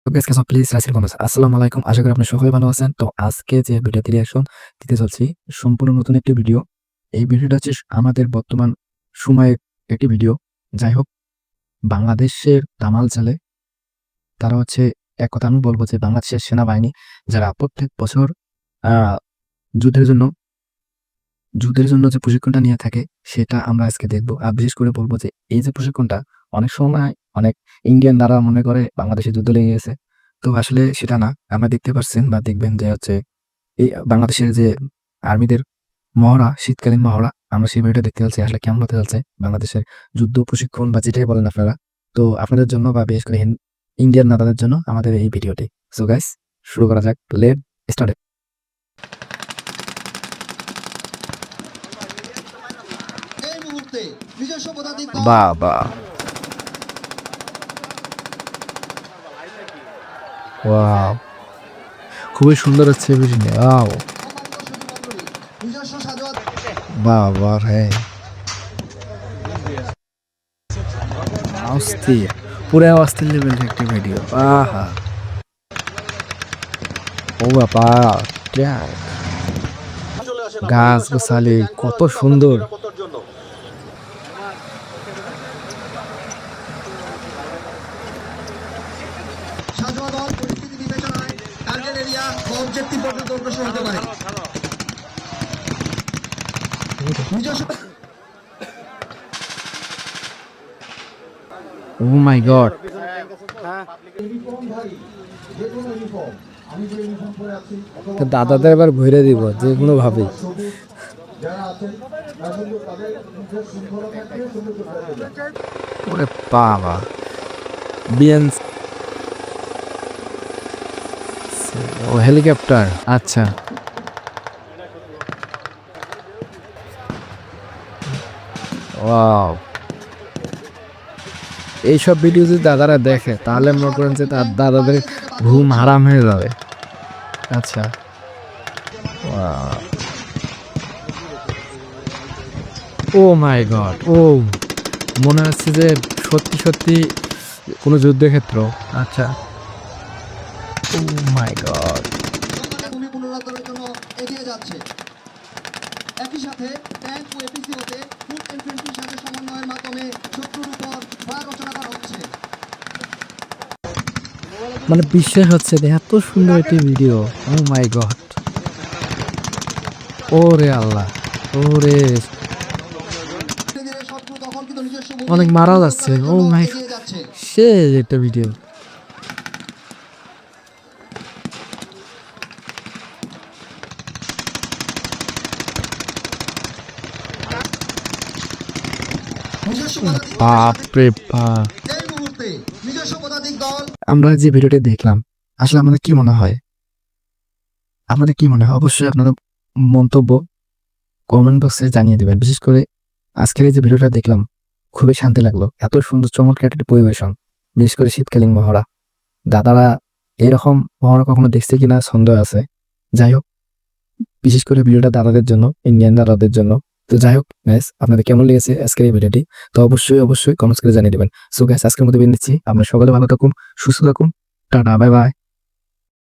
Please Rasel comments. আসসালামু আলাইকুম। আশা করি আপনি সকলে ভালো আছেন। তো আজকে যে ভিডিওতে রিঅ্যাকশন দিতে যাচ্ছি সম্পূর্ণ নতুন একটি ভিডিও। এই ভিডিওটা হচ্ছে আমাদের বর্তমান সময়ের একটি ভিডিও। যাই হোক, বাংলাদেশের দামাল চালে তারা হচ্ছে এক কথা আমি বলব যে বাংলাদেশের সেনাবাহিনী যারা প্রত্যেক বছর আ যুদ্ধের জন্য যুদ্ধের জন্য যে প্রশিক্ষণটা নিয়ে থাকে সেটা আমরা আজকে দেখব। আর বিশেষ করে বলব যে এই যে প্রশিক্ষণটা অনেক সময় অনেক ইন্ডিয়ান দ্বারা মনে করে বাংলাদেশে যুদ্ধ লেগে গেছে। তো আসলে সেটা না। আমরা দেখতে পারছেন বা দেখবেন যে হচ্ছে এই বাংলাদেশের যে আর্মিদের মহড়া, শীতকালীন মহড়া আমরা সেই ভিডিওটা দেখতে যাচ্ছি। আসলে কেমন হতে যাচ্ছে বাংলাদেশের যুদ্ধ প্রশিক্ষণ বা যেটাই বলেন আপনারা। তো আপনাদের জন্য বা বিশেষ করে ইন্ডিয়ান নেতাদের জন্য আমাদের এই ভিডিওটি। সো গাইস শুরু করা যাক। Let start. এই মুহূর্তে নিজস্ব পদাতিক দল বাবা! ওয়াও! খুবই সুন্দর হচ্ছে ভিডিওটি। ওয়াও! সম্মানিত সুধীমণ্ডলী, নিজস্ব সাজোয়ার বাবা রে! অস্থির। পুরা অস্থির লেভেলের একটি ভিডিও। আহা! ও বাবা! ট্র্যাক, গাছ-গাছালি কত সুন্দর। সাজোয়া দল পরিস্থিতি বিবেচনায় টার্গেট এরিয়া বা অবজেক্টিভ পর্যন্ত অগ্রসর হতে পারে। নিজস্ব Oh my God! ইউনিফর্মধারী যে কোনো ইউনিফর্ম, আমি যে ইউনিফর্ম পরে আছি তো দাদাদের এবার ভইরা দিব যে কোনো ভাবে। সবুজ যারা আছেন তারা সুন্দর তাদের মধ্যে শৃঙ্খলা থাকলে সুন্দর করতে পারবে। ওরে বাবা! বিএনস ও হেলিকপ্টার। আচ্ছা। ওয়াও! এইসব ভিডিও যদি দাদারা দেখে তাহলে মনে করেন যে তার দাদাদের ঘুম হারাম হয়ে যাবে। আচ্ছা। ওয়াও! ও মাই গড! ও মনে হচ্ছে যে সত্যি, সত্যি কোনো যুদ্ধক্ষেত্র। আচ্ছা। ও মাই গড! ভূমি পুনরুদ্ধারের জন্য এগিয়ে যাচ্ছে। একই সাথে ট্যাঙ্ক ও এপিসিওতে ফুট ইনফ্যান্ট্রির সাথে সমন্বয়ের মাধ্যমে শত্রুর উপর ফায়ার রচনা করা হচ্ছে। মানে বিশ্বাস হচ্ছে যে এত সুন্দর একটি ভিডিও। ও মাই গড! ওরে আল্লাহ! ওরে ধীরে ধীরে শত্রু দখলকৃত নিজস্ব অনেক ভূমি মারাও যাচ্ছে। পুনরুদ্ধারের ও জন্য মাই এগিয়ে যাচ্ছে। সেই একটা ভিডিও। নিজস্ব পদাতিক দলের বাপ সাথে রে বাপ! এই মুহূর্তে নিজস্ব পদাতিক দল আমরা যে ভিডিওটি দেখলাম আসলে আমাদের কি মনে হয়? আপনাদের কি মনে হয়? অবশ্যই আপনাদের মন্তব্য কমেন্ট বক্সে জানিয়ে দিবেন। বিশেষ করে আজকের এই যে ভিডিওটা দেখলাম খুবই শান্তি লাগলো। এত সুন্দর চমৎকার একটি পরিবেশন। বিশেষ করে শীতকালীন মহড়া। দাদারা এরকম মহড়া কখনো দেখছে কিনা সন্দেহ আছে। যাই হোক, বিশেষ করে ভিডিওটা দাদাদের জন্য, ইন্ডিয়ান দাদাদের জন্য। তো যাই হোক গাইস, আপনাদের কেমন লেগেছে আজকের এই ভিডিওটি? তো অবশ্যই কমেন্টস করে জানিয়ে দিবেন। সো গাইস আজকের মতো বিদায় নিচ্ছি। আপনারা সকলে ভালো থাকুন, সুস্থ থাকুন। Tata, bye bye.